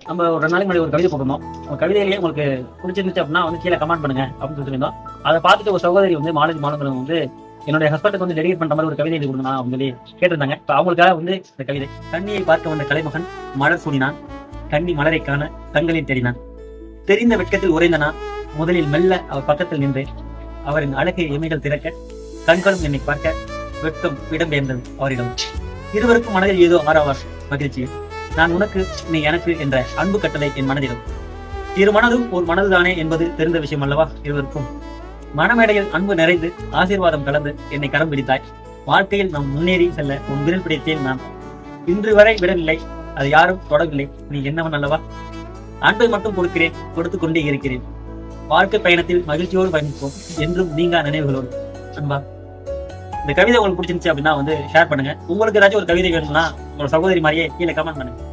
நம்ம ஒரு 2 நாளைக்கு முன்னாடி ஒரு கவிதை போட்டிருந்தோம். கவிதையிலேயே உங்களுக்கு பிடிச்சிருந்துச்சு அப்படின்னா கீழே கமெண்ட் பண்ணுங்க அப்படின்னு சொல்லியிருந்தோம். அதை பார்த்துட்டு ஒரு சகோதரி மாலங்குளம் என்னுடைய ஹஸ்பண்டுக்கு டெடிகேட் பண்ற மாதிரி ஒரு கவிதை எழுதி கொடுங்க அப்படின்னு சொல்லி கேட்டிருந்தாங்க. இப்போ அவங்களுக்காக இந்த கவிதை. கண்ணியை பார்க்க வந்த கலைமகன் மலர் சூடினான், கண்ணி மலரை காண கண்களில் தேடினான். தெரிந்த வெட்கத்தில் உறைந்தனா முதலில் மெல்ல அவர் பக்கத்தில் நின்றேன். அவரின் அழகை எமைகள் திறக்க கண்களும் என்னை பார்க்க வெட்கம் இடம்பெயர்ந்தது அவரிடம். இருவருக்கும் மனதில் ஏதோ ஆறாவார் மகிழ்ச்சி. நான் உனக்கு, நீ எனக்கு என்ற அன்பு கட்டளை என் மனதிலும். இரு மனதும் ஒரு மனதுதானே என்பது தெரிந்த விஷயம் அல்லவா இருவருக்கும். மனமேடையில் அன்பு நிறைந்து ஆசீர்வாதம் கலந்து என்னை கரம் பிடித்தாய். வாழ்க்கையில் நாம் முன்னேறி செல்ல உன் விரல் பிடித்தேன் நான். இன்று வரை விடவில்லை, அது யாரும் தொடவில்லை. நீ என்னவன் அல்லவா. அன்பை மட்டும் கொடுக்கிறேன், கொடுத்து கொண்டே இருக்கிறேன். வாழ்க்கை பயணத்தில் மகிழ்ச்சியோடு பயணிப்போம், என்றும் நீங்கா நினைவுகளோடு. அன்பா. இந்த கவிதை உங்களுக்கு பிடிச்சிருந்துச்சு அப்படின்னா ஷேர் பண்ணுங்க. உங்களுக்கு ஏதாச்சும் ஒரு கவிதை வேணும்னா உங்களோட சகோதரி மாதிரியே கீழே கமெண்ட் பண்ணுங்க.